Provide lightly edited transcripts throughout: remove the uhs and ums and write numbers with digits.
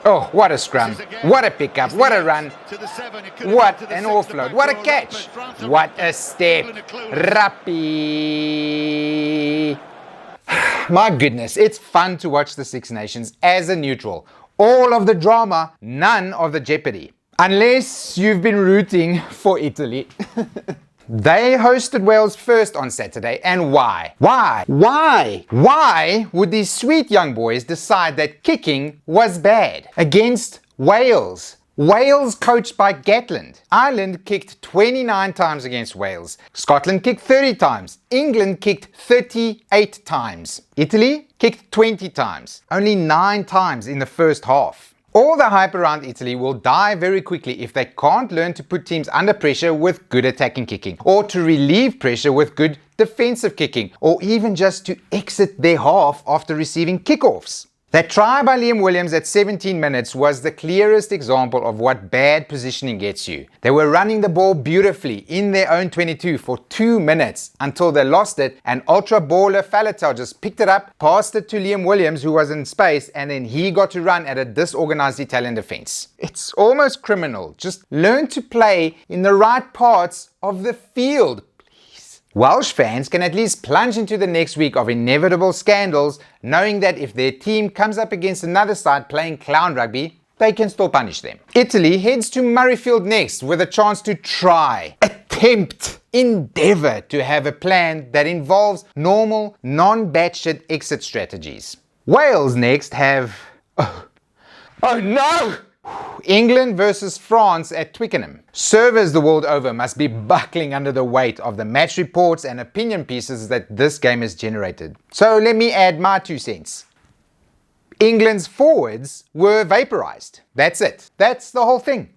Oh, what a scrum, what a pickup, what a run, what an offload, what a catch, what a step, Rappi. My goodness, it's fun to watch the Six Nations as a neutral. All of the drama, none of the jeopardy. Unless you've been rooting for Italy. They hosted Wales first on Saturday, and why? Why would these sweet young boys decide that kicking was bad against Wales? Wales coached by Gatland. Ireland kicked 29 times against Wales. Scotland kicked 30 times. England kicked 38 times. Italy kicked 20 times. Only 9 times in the first half. All the hype around Italy will die very quickly if they can't learn to put teams under pressure with good attacking kicking, or to relieve pressure with good defensive kicking, or even just to exit their half after receiving kickoffs. That try by Liam Williams at 17 minutes was the clearest example of what bad positioning gets you. They were running the ball beautifully in their own 22 for 2 minutes until they lost it, and ultra baller Faletau just picked it up, passed it to Liam Williams, who was in space, and then he got to run at a disorganized Italian defense. It's almost criminal. Just learn to play in the right parts of the field. Welsh fans can at least plunge into the next week of inevitable scandals, knowing that if their team comes up against another side playing clown rugby, they can still punish them. Italy heads to Murrayfield next with a chance to endeavour to have a plan that involves normal, non-batshit exit strategies. Wales next have... Oh no! England versus France at Twickenham. Servers the world over must be buckling under the weight of the match reports and opinion pieces that this game has generated. So let me add my 2 cents. England's forwards were vaporized. That's it. That's the whole thing.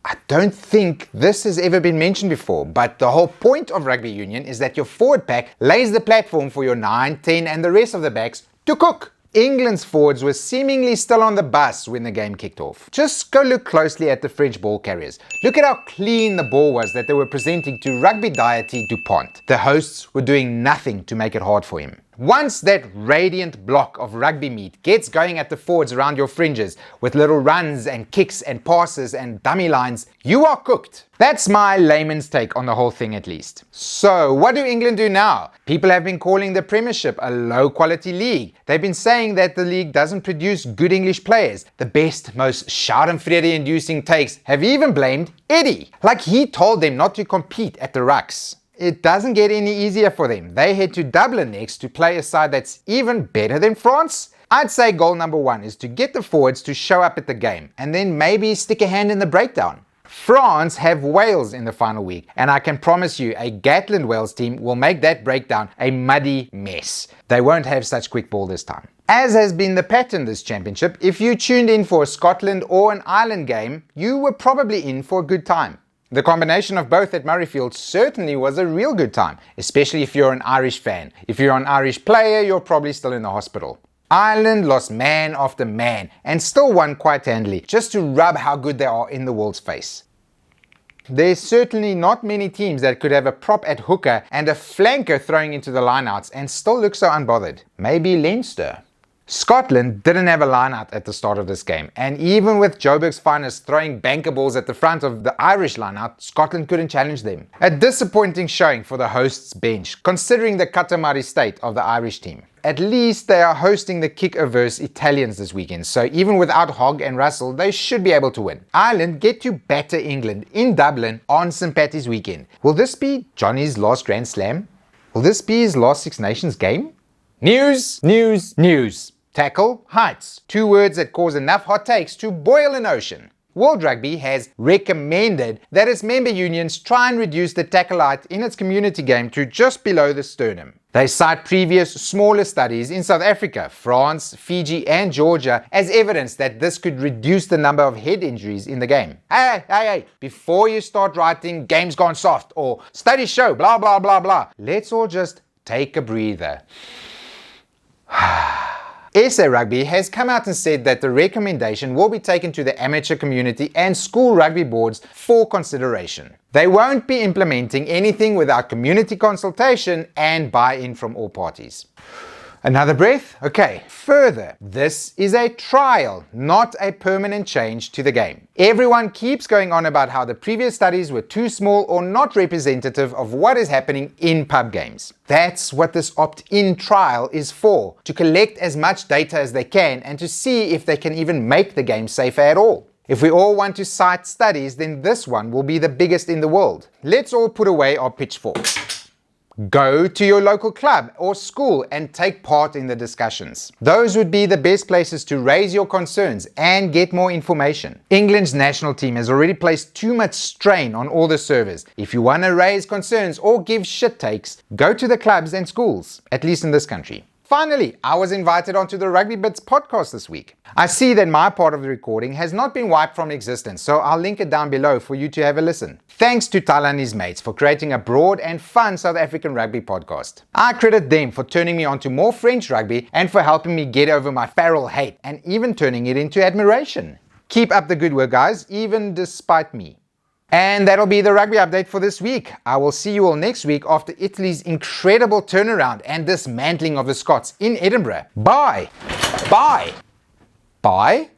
I don't think this has ever been mentioned before, but the whole point of rugby union is that your forward pack lays the platform for your 9, 10 and the rest of the backs to cook. England's forwards were seemingly still on the bus when the game kicked off. Just go look closely at the French ball carriers. Look at how clean the ball was that they were presenting to rugby deity Dupont. The hosts were doing nothing to make it hard for him. Once that radiant block of rugby meat gets going at the forwards around your fringes with little runs and kicks and passes and dummy lines, you are cooked. That's my layman's take on the whole thing at least. So what do England do now? People have been calling the Premiership a low quality league. They've been saying that the league doesn't produce good English players. The best, most schadenfreude inducing takes have even blamed Eddie. Like he told them not to compete at the Rucks. It doesn't get any easier for them. They head to Dublin next to play a side that's even better than France. I'd say goal number 1 is to get the forwards to show up at the game and then maybe stick a hand in the breakdown. France have Wales in the final week, and I can promise you a Gatland Wales team will make that breakdown a muddy mess. They won't have such quick ball this time. As has been the pattern this championship, if you tuned in for a Scotland or an Ireland game, you were probably in for a good time. The combination of both at Murrayfield certainly was a real good time, especially if you're an Irish fan. If you're an Irish player, you're probably still in the hospital. Ireland lost man after man and still won quite handily, just to rub how good they are in the world's face. There's certainly not many teams that could have a prop at hooker and a flanker throwing into the lineouts and still look so unbothered. Maybe Leinster. Scotland didn't have a lineout at the start of this game, and even with Joburg's finest throwing banker balls at the front of the Irish lineout, Scotland couldn't challenge them. A disappointing showing for the hosts' bench, considering the Katamari state of the Irish team. At least they are hosting the kick-averse Italians this weekend, so even without Hogg and Russell, they should be able to win. Ireland get to batter England in Dublin on St. Patty's weekend. Will this be Johnny's last Grand Slam? Will this be his last Six Nations game? News, news, news. Tackle, heights. 2 words that cause enough hot takes to boil an ocean. World Rugby has recommended that its member unions try and reduce the tackle height in its community game to just below the sternum. They cite previous smaller studies in South Africa, France, Fiji and Georgia as evidence that this could reduce the number of head injuries in the game. Hey, before you start writing game's gone soft or studies show blah blah blah blah, let's all just take a breather. SA Rugby has come out and said that the recommendation will be taken to the amateur community and school rugby boards for consideration. They won't be implementing anything without community consultation and buy-in from all parties. Another breath? Okay. Further, this is a trial, not a permanent change to the game. Everyone keeps going on about how the previous studies were too small or not representative of what is happening in pub games. That's what this opt-in trial is for, to collect as much data as they can and to see if they can even make the game safer at all. If we all want to cite studies, then this one will be the biggest in the world. Let's all put away our pitchforks. Go to your local club or school and take part in the discussions. Those would be the best places to raise your concerns and get more information. England's national team has already placed too much strain on all the servers. If you want to raise concerns or give shit takes, go to the clubs and schools, at least in this country. Finally, I was invited onto the Rugby Bits podcast this week. I see that my part of the recording has not been wiped from existence, so I'll link it down below for you to have a listen. Thanks to Tala and his mates for creating a broad and fun South African rugby podcast. I credit them for turning me on to more French rugby and for helping me get over my feral hate and even turning it into admiration. Keep up the good work, guys, even despite me. And that'll be the rugby update for this week. I will see you all next week after Italy's incredible turnaround and dismantling of the Scots in Edinburgh. Bye! Bye! Bye!